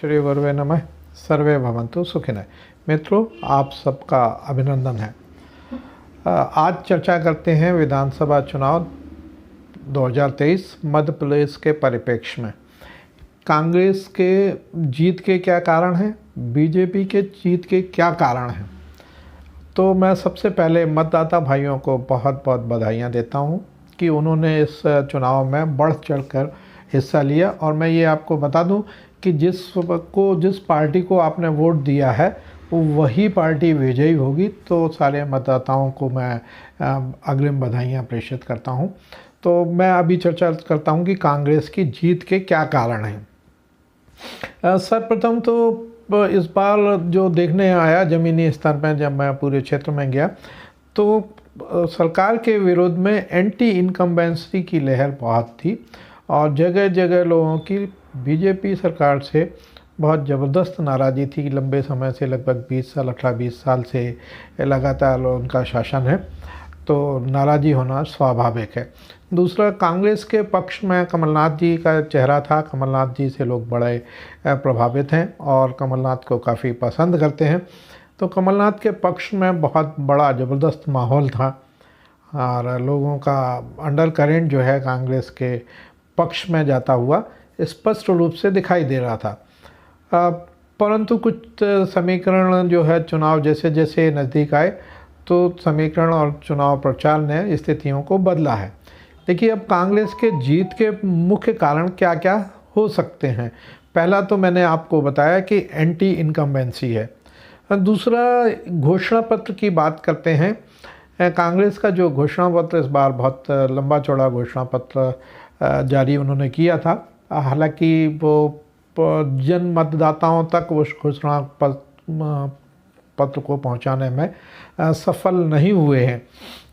श्री गुरुवे नमः। सर्वे भवन्तु सुखिनः। मित्रों, आप सबका अभिनंदन है। आज चर्चा करते हैं विधानसभा चुनाव 2023 मध्य प्रदेश के परिप्रेक्ष्य में कांग्रेस के जीत के क्या कारण हैं, बीजेपी के जीत के क्या कारण हैं। तो मैं सबसे पहले मतदाता भाइयों को बहुत बहुत बधाइयाँ देता हूँ कि उन्होंने इस चुनाव में बढ़ चढ़कर हिस्सा लिया। और मैं ये आपको बता दूं कि जिस पार्टी को आपने वोट दिया है वो वही पार्टी विजयी होगी। तो सारे मतदाताओं को मैं अग्रिम बधाइयाँ प्रेषित करता हूँ। तो मैं अभी चर्चा करता हूँ कि कांग्रेस की जीत के क्या कारण हैं। सर्वप्रथम तो इस बार जो देखने आया ज़मीनी स्तर पर, जब मैं पूरे क्षेत्र में गया तो सरकार के विरोध में एंटी इनकम्बेंसी की लहर बहुत थी और जगह जगह लोगों की बीजेपी सरकार से बहुत ज़बरदस्त नाराज़गी थी। लंबे समय से, लगभग 18-20 साल से लगातार उनका शासन है, तो नाराज़गी होना स्वाभाविक है। दूसरा, कांग्रेस के पक्ष में कमलनाथ जी का चेहरा था। कमलनाथ जी से लोग बड़े प्रभावित हैं और कमलनाथ को काफ़ी पसंद करते हैं। तो कमलनाथ के पक्ष में बहुत बड़ा ज़बरदस्त माहौल था और लोगों का अंडर करेंट जो है कांग्रेस के पक्ष में जाता हुआ स्पष्ट रूप से दिखाई दे रहा था। परंतु कुछ समीकरण जो है चुनाव जैसे जैसे नज़दीक आए तो समीकरण और चुनाव प्रचार ने स्थितियों को बदला है। देखिए, अब कांग्रेस के जीत के मुख्य कारण क्या क्या हो सकते हैं। पहला तो मैंने आपको बताया कि एंटी इनकम्बेंसी है। दूसरा, घोषणा पत्र की बात करते हैं। कांग्रेस का जो घोषणा पत्र इस बार बहुत लंबा चौड़ा घोषणा पत्र जारी उन्होंने किया था। हालांकि वो जन मतदाताओं तक उस घोषणा पत्र को पहुंचाने में सफल नहीं हुए हैं,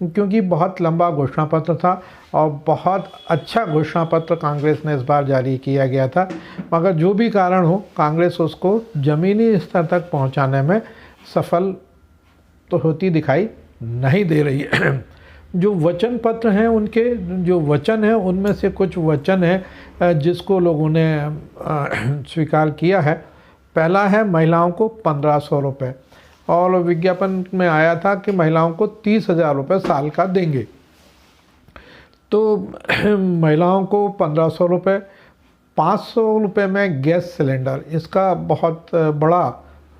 क्योंकि बहुत लंबा घोषणा पत्र था और बहुत अच्छा घोषणा पत्र कांग्रेस ने इस बार जारी किया गया था। मगर जो भी कारण हो, कांग्रेस उसको ज़मीनी स्तर तक पहुंचाने में सफल तो होती दिखाई नहीं दे रही है। जो वचन पत्र हैं, उनके जो वचन हैं उनमें से कुछ वचन हैं जिसको लोगों ने स्वीकार किया है। पहला है महिलाओं को 1500 रुपये, और विज्ञापन में आया था कि महिलाओं को 30,000 रुपये साल का देंगे। तो महिलाओं को 1500 रुपये, 500 रुपये में गैस सिलेंडर, इसका बहुत बड़ा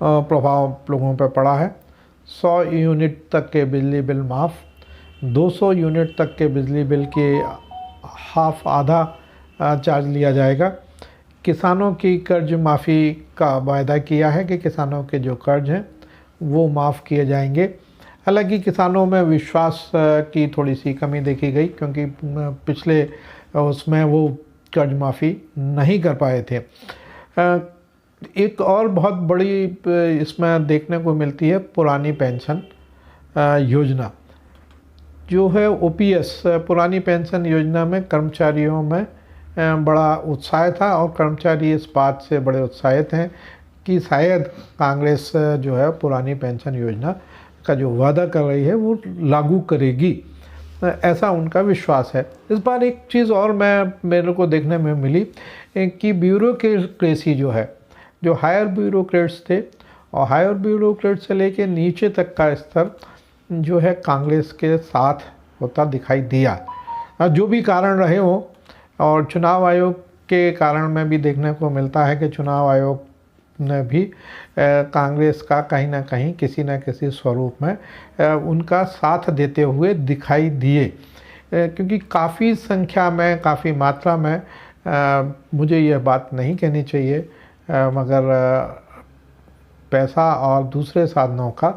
प्रभाव लोगों पर पड़ा है। 100 यूनिट तक के बिजली बिल माफ़, 200 यूनिट तक के बिजली बिल के आधा चार्ज लिया जाएगा। किसानों की कर्ज माफ़ी का वायदा किया है कि किसानों के जो कर्ज हैं वो माफ़ किए जाएंगे। हालांकि किसानों में विश्वास की थोड़ी सी कमी देखी गई, क्योंकि पिछले उसमें वो कर्ज माफ़ी नहीं कर पाए थे। एक और बहुत बड़ी इसमें देखने को मिलती है पुरानी पेंशन योजना जो है ओपीएस। पुरानी पेंशन योजना में कर्मचारियों में बड़ा उत्साह था और कर्मचारी इस बात से बड़े उत्साहित हैं कि शायद कांग्रेस जो है पुरानी पेंशन योजना का जो वादा कर रही है वो लागू करेगी, ऐसा उनका विश्वास है। इस बार एक चीज़ और मेरे को देखने में मिली कि ब्यूरोक्रेसी जो है, जो हायर ब्यूरोक्रेट्स थे और हायर ब्यूरोक्रेट से लेके नीचे तक का स्तर जो है कांग्रेस के साथ होता दिखाई दिया। जो भी कारण रहे हों, और चुनाव आयोग के कारण में भी देखने को मिलता है कि चुनाव आयोग ने भी कांग्रेस का कहीं ना कहीं किसी न किसी स्वरूप में उनका साथ देते हुए दिखाई दिए, क्योंकि काफ़ी संख्या में, काफ़ी मात्रा में, मुझे यह बात नहीं कहनी चाहिए, मगर पैसा और दूसरे साधनों का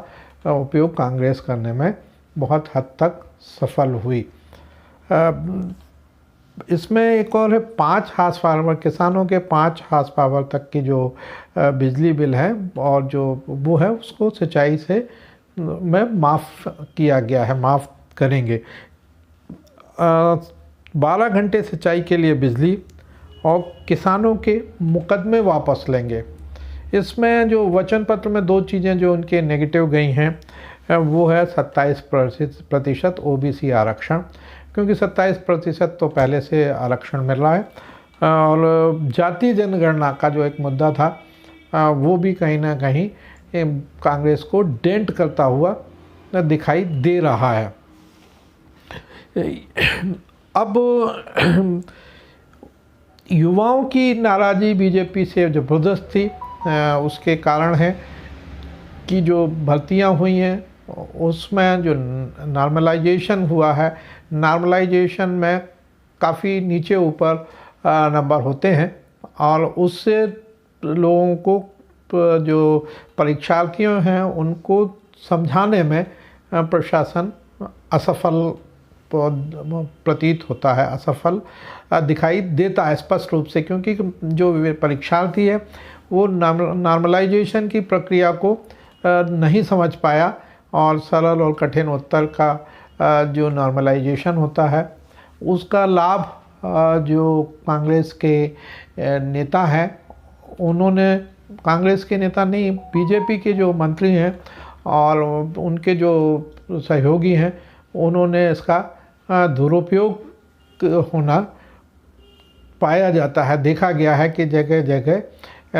उपयोग कांग्रेस करने में बहुत हद तक सफल हुई। इसमें एक और है 5 हार्स पावर, किसानों के 5 हार्स पावर तक की जो बिजली बिल है और जो वो है उसको सिंचाई से में माफ़ किया गया है, माफ़ करेंगे। 12 घंटे सिंचाई के लिए बिजली और किसानों के मुकदमे वापस लेंगे। इसमें जो वचन पत्र में 2 चीज़ें जो उनके नेगेटिव गई हैं वो है 27% ओबीसी आरक्षण, क्योंकि 27% तो पहले से आरक्षण मिल रहा है। और जातीय जनगणना का जो एक मुद्दा था वो भी कहीं ना कहीं कांग्रेस को डेंट करता हुआ दिखाई दे रहा है। अब युवाओं की नाराज़गी बीजेपी से ज़बरदस्त थी। उसके कारण है कि जो भर्तियां हुई हैं उसमें जो नॉर्मलाइजेशन हुआ है, नॉर्मलाइजेशन में काफ़ी नीचे ऊपर नंबर होते हैं और उससे लोगों को जो परीक्षार्थियों हैं उनको समझाने में प्रशासन असफल प्रतीत होता है, असफल दिखाई देता है स्पष्ट रूप से, क्योंकि जो परीक्षार्थी है वो नॉर्मलाइजेशन की प्रक्रिया को नहीं समझ पाया और सरल और कठिन उत्तर का जो नॉर्मलाइजेशन होता है उसका लाभ जो कांग्रेस के नेता हैं उन्होंने, कांग्रेस के नेता नहीं, बीजेपी के जो मंत्री हैं और उनके जो सहयोगी हैं उन्होंने इसका दुरुपयोग होना पाया जाता है, देखा गया है कि जगह जगह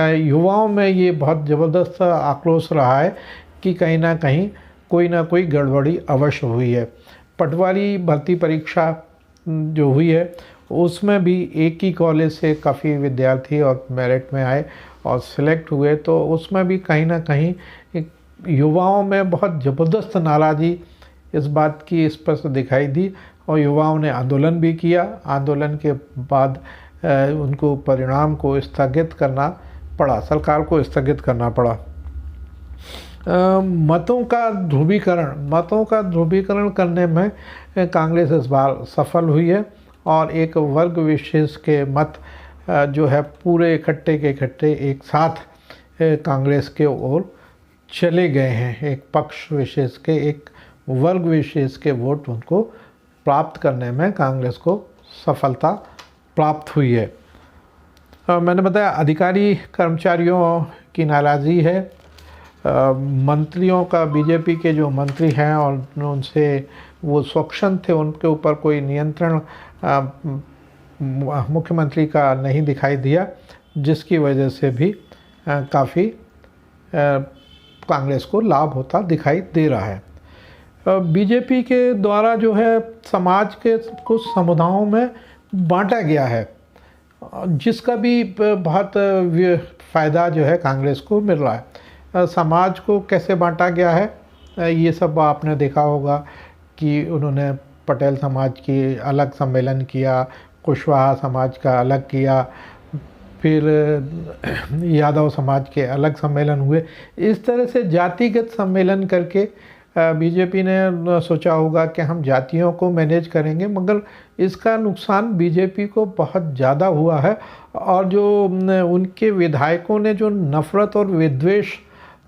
युवाओं में ये बहुत ज़बरदस्त आक्रोश रहा है कि कहीं ना कोई गड़बड़ी अवश्य हुई है। पटवारी भर्ती परीक्षा जो हुई है उसमें भी एक ही कॉलेज से काफ़ी विद्यार्थी और मेरिट में आए और सिलेक्ट हुए, तो उसमें भी कहीं ना कहीं युवाओं में बहुत ज़बरदस्त नाराज़गी इस बात की स्पष्ट दिखाई दी और युवाओं ने आंदोलन भी किया। आंदोलन के बाद उनको परिणाम को स्थगित करना पड़ा, सरकार को स्थगित करना पड़ा। मतों का ध्रुवीकरण करने में कांग्रेस इस बार सफल हुई है और एक वर्ग विशेष के मत जो है पूरे इकट्ठे के इकट्ठे एक साथ कांग्रेस के ओर चले गए हैं। एक पक्ष विशेष के, एक वर्ग विशेष के वोट उनको प्राप्त करने में कांग्रेस को सफलता प्राप्त हुई है। मैंने बताया अधिकारी कर्मचारियों की नाराज़गी है, मंत्रियों का, बीजेपी के जो मंत्री हैं और उनसे वो स्वच्छंद थे, उनके ऊपर कोई नियंत्रण मुख्यमंत्री का नहीं दिखाई दिया, जिसकी वजह से भी काफ़ी कांग्रेस को लाभ होता दिखाई दे रहा है। बीजेपी के द्वारा जो है समाज के कुछ समुदायों में बांटा गया है, जिसका भी बहुत फ़ायदा जो है कांग्रेस को मिल रहा है। समाज को कैसे बांटा गया है ये सब आपने देखा होगा कि उन्होंने पटेल समाज की अलग सम्मेलन किया, कुशवाहा समाज का अलग किया, फिर यादव समाज के अलग सम्मेलन हुए। इस तरह से जातिगत सम्मेलन करके बीजेपी ने सोचा होगा कि हम जातियों को मैनेज करेंगे, मगर इसका नुकसान बीजेपी को बहुत ज़्यादा हुआ है और जो उनके विधायकों ने जो नफ़रत और विद्वेष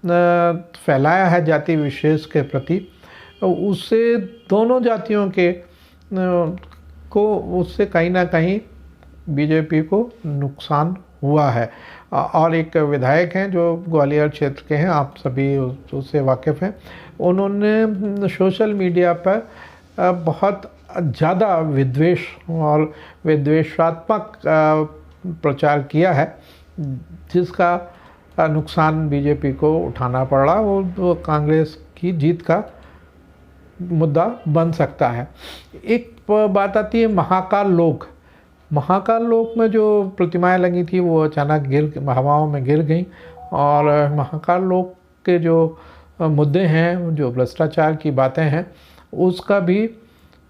फैलाया है जाति विशेष के प्रति, उससे दोनों जातियों के को उससे कहीं ना कहीं बीजेपी को नुकसान हुआ है। और एक विधायक हैं जो ग्वालियर क्षेत्र के हैं, आप सभी उससे वाकिफ़ हैं, उन्होंने सोशल मीडिया पर बहुत ज़्यादा विद्वेष और विद्वेषात्मक प्रचार किया है, जिसका नुकसान बीजेपी को उठाना पड़ा। वो कांग्रेस की जीत का मुद्दा बन सकता है। एक बात आती है महाकाल लोक। महाकाल लोक में जो प्रतिमाएं लगी थी वो अचानक हवाओं में गिर गई और महाकाल लोक के जो मुद्दे हैं, जो भ्रष्टाचार की बातें हैं, उसका भी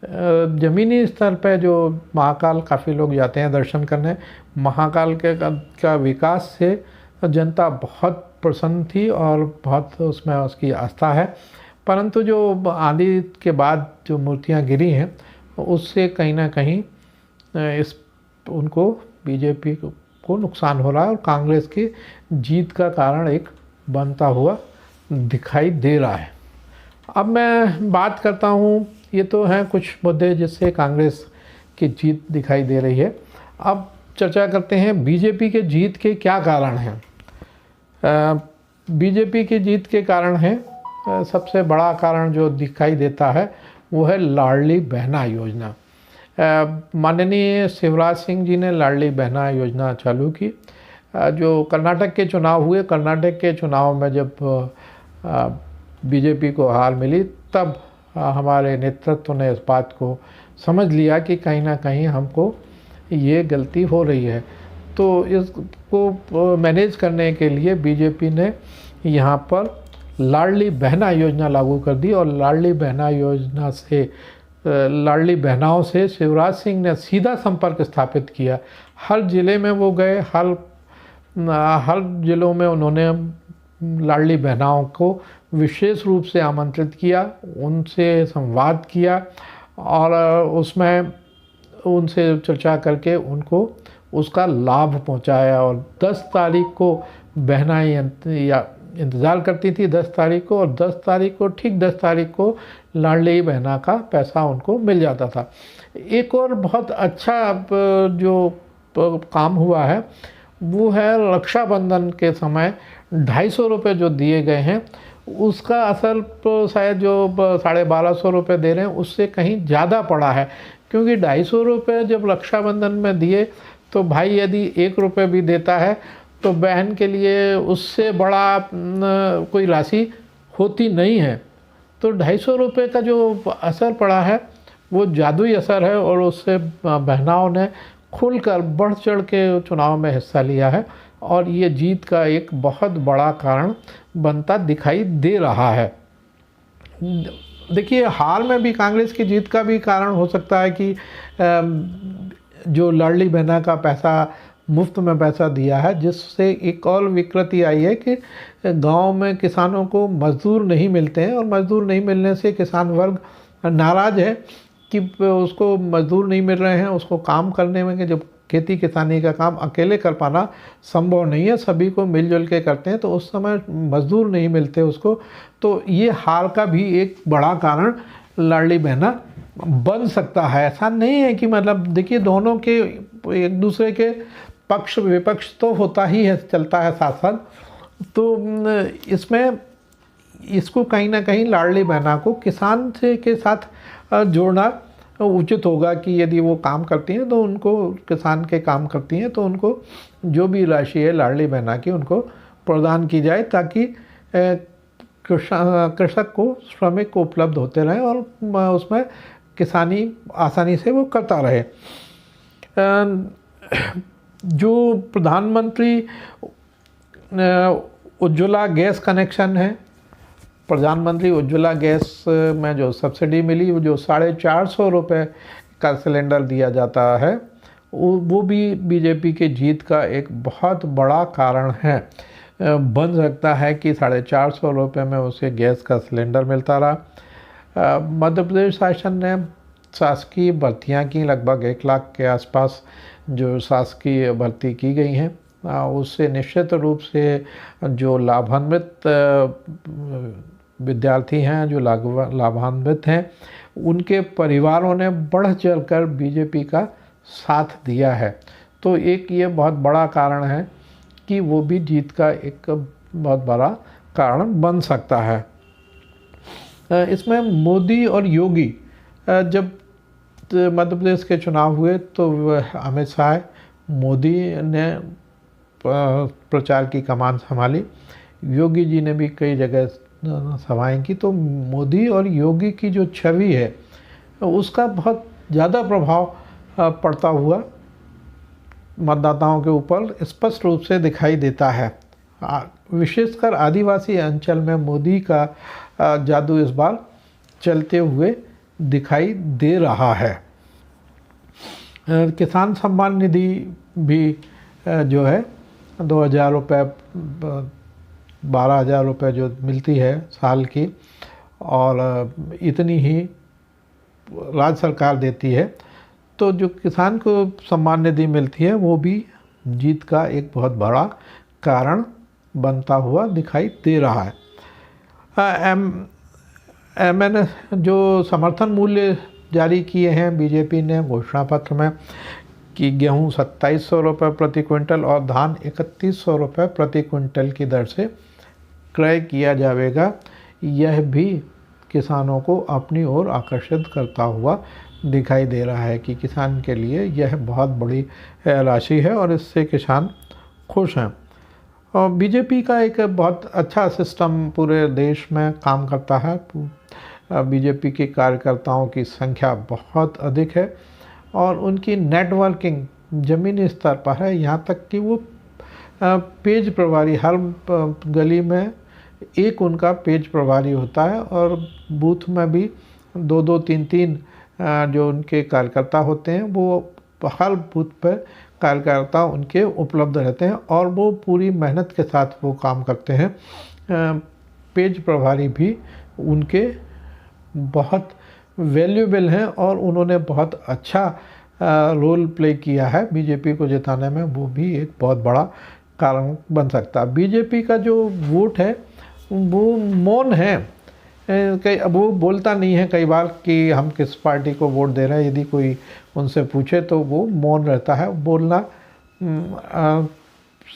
ज़मीनी स्तर पे जो महाकाल काफ़ी लोग जाते हैं दर्शन करने, महाकाल के का विकास से जनता बहुत प्रसन्न थी और बहुत उसमें उसकी आस्था है। परंतु जो आंधी के बाद जो मूर्तियां गिरी हैं उससे कहीं ना कहीं उनको बीजेपी को नुकसान हो रहा है और कांग्रेस की जीत का कारण एक बनता हुआ दिखाई दे रहा है। अब मैं बात करता हूँ, ये तो हैं कुछ मुद्दे जिससे कांग्रेस की जीत दिखाई दे रही है। अब चर्चा करते हैं बीजेपी के जीत के क्या कारण हैं। बीजेपी की जीत के कारण है, सबसे बड़ा कारण जो दिखाई देता है वो है लाडली बहना योजना। माननीय शिवराज सिंह जी ने लाडली बहना योजना चालू की। जो कर्नाटक के चुनाव हुए, कर्नाटक के चुनाव में जब बीजेपी को हार मिली, तब हमारे नेतृत्व ने इस बात को समझ लिया कि कहीं ना कहीं हमको ये गलती हो रही है। तो इसको मैनेज करने के लिए बीजेपी ने यहाँ पर लाडली बहना योजना लागू कर दी, और लाडली बहना योजना से लाडली बहनाओं से शिवराज सिंह ने सीधा संपर्क स्थापित किया। हर ज़िले में वो गए, हर ज़िलों में उन्होंने लाडली बहनाओं को विशेष रूप से आमंत्रित किया, उनसे संवाद किया और उसमें उनसे चर्चा करके उनको उसका लाभ पहुंचाया। और 10 तारीख को बहनाएं या इंतज़ार करती थी 10 तारीख को, और 10 तारीख को, ठीक 10 तारीख को लाडली बहना का पैसा उनको मिल जाता था। एक और बहुत अच्छा जो काम हुआ है वो है रक्षाबंधन के समय 250 रुपये जो दिए गए हैं, उसका असर तो शायद जो 1250 रुपये दे रहे हैं उससे कहीं ज़्यादा पड़ा है। क्योंकि 250 रुपये जब रक्षाबंधन में दिए तो भाई यदि 1 रुपये भी देता है तो बहन के लिए उससे बड़ा कोई राशि होती नहीं है। तो 250 रुपये का जो असर पड़ा है वो जादुई असर है, और उससे बहनाओं ने खुलकर बढ़ चढ़ के चुनाव में हिस्सा लिया है, और ये जीत का एक बहुत बड़ा कारण बनता दिखाई दे रहा है। देखिए, हाल में भी कांग्रेस की जीत का भी कारण हो सकता है कि जो लाडली बहना का पैसा, मुफ्त में पैसा दिया है, जिससे एक और विकृति आई है कि गांव में किसानों को मजदूर नहीं मिलते हैं, और मजदूर नहीं मिलने से किसान वर्ग नाराज़ है कि उसको मजदूर नहीं मिल रहे हैं, उसको काम करने में, कि जब खेती किसानी का काम अकेले कर पाना संभव नहीं है, सभी को मिलजुल के करते हैं, तो उस समय मजदूर नहीं मिलते उसको। तो ये हार का भी एक बड़ा कारण लाडली बहना बन सकता है। ऐसा नहीं है कि मतलब, देखिए, दोनों के एक दूसरे के पक्ष विपक्ष तो होता ही है, चलता है साथ साथ। तो इसमें इसको कहीं ना कहीं लाडली बहना को किसान से के साथ जोड़ना उचित होगा कि यदि वो काम करती हैं तो उनको, किसान के काम करती हैं तो उनको जो भी राशि है लाडली बहना की उनको प्रदान की जाए, ताकि कृषक को, श्रमिक को उपलब्ध होते रहें और उसमें किसानी आसानी से वो करता रहे। जो प्रधानमंत्री उज्ज्वला गैस कनेक्शन है, प्रधानमंत्री उज्ज्वला गैस में जो सब्सिडी मिली, वो जो 450 रुपये का सिलेंडर दिया जाता है, वो भी बीजेपी के जीत का एक बहुत बड़ा कारण है। बन सकता है कि 450 रुपये में उसे गैस का सिलेंडर मिलता रहा। मध्य प्रदेश शासन ने शासकीय भर्तियाँ की, लगभग 1 लाख के आसपास जो शासकीय भर्ती की गई हैं, उससे निश्चित रूप से जो लाभान्वित विद्यार्थी हैं, जो लाभान्वित हैं, उनके परिवारों ने बढ़ चढ़कर बीजेपी का साथ दिया है। तो एक ये बहुत बड़ा कारण है कि वो भी जीत का एक बहुत बड़ा कारण बन सकता है। इसमें मोदी और योगी, जब मध्य प्रदेश के चुनाव हुए तो अमित शाह, मोदी ने प्रचार की कमान संभाली, योगी जी ने भी कई जगह सभाएं की। तो मोदी और योगी की जो छवि है उसका बहुत ज़्यादा प्रभाव पड़ता हुआ मतदाताओं के ऊपर स्पष्ट रूप से दिखाई देता है। विशेषकर आदिवासी अंचल में मोदी का जादू इस बार चलते हुए दिखाई दे रहा है। किसान सम्मान निधि भी जो है 2000 रुपये, 12,000 रुपये जो मिलती है साल की, और इतनी ही राज्य सरकार देती है। तो जो किसान को सम्मान निधि मिलती है वो भी जीत का एक बहुत बड़ा कारण बनता हुआ दिखाई दे रहा है। मैंने जो समर्थन मूल्य जारी किए हैं बीजेपी ने घोषणा पत्र में, कि गेहूं 2700 रुपये प्रति क्विंटल और धान 3100 रुपये प्रति क्विंटल की दर से क्रय किया जाएगा, यह भी किसानों को अपनी ओर आकर्षित करता हुआ दिखाई दे रहा है कि किसान के लिए यह बहुत बड़ी राशि है और इससे किसान खुश हैं। और बीजेपी का एक बहुत अच्छा सिस्टम पूरे देश में काम करता है। बीजेपी के कार्यकर्ताओं की संख्या बहुत अधिक है और उनकी नेटवर्किंग ज़मीनी स्तर पर है, यहाँ तक कि वो पेज प्रभारी हर गली में एक उनका पेज प्रभारी होता है और बूथ में भी दो दो तीन तीन जो उनके कार्यकर्ता होते हैं वो हर बूथ पर कार्यकर्ता उनके उपलब्ध रहते हैं और वो पूरी मेहनत के साथ वो काम करते हैं। पेज प्रभारी भी उनके बहुत वैल्यूएबल हैं और उन्होंने बहुत अच्छा रोल प्ले किया है बीजेपी को जिताने में। वो भी एक बहुत बड़ा कारण बन सकता है। बीजेपी का जो वोट है वो मौन है, कई वो बोलता नहीं है कई बार कि हम किस पार्टी को वोट दे रहे हैं। यदि कोई उनसे पूछे तो वो मौन रहता है,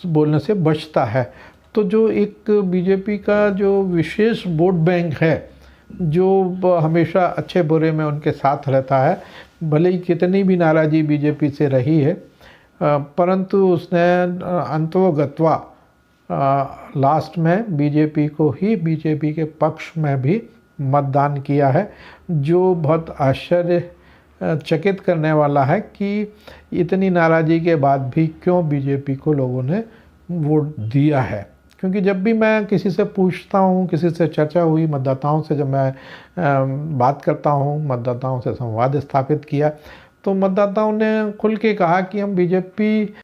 बोलने से बचता है। तो जो एक बीजेपी का जो विशेष वोट बैंक है जो हमेशा अच्छे बुरे में उनके साथ रहता है, भले ही कितनी भी नाराज़ी बीजेपी से रही है परंतु उसने अंतोगत्वा लास्ट में बीजेपी के पक्ष में भी मतदान किया है, जो बहुत आश्चर्यचकित करने वाला है कि इतनी नाराज़गी के बाद भी क्यों बीजेपी को लोगों ने वोट दिया है। क्योंकि जब भी मैं किसी से पूछता हूँ, किसी से चर्चा हुई, मतदाताओं से जब मैं बात करता हूँ, मतदाताओं से संवाद स्थापित किया, तो मतदाताओं ने खुल के कहा कि हम बीजेपी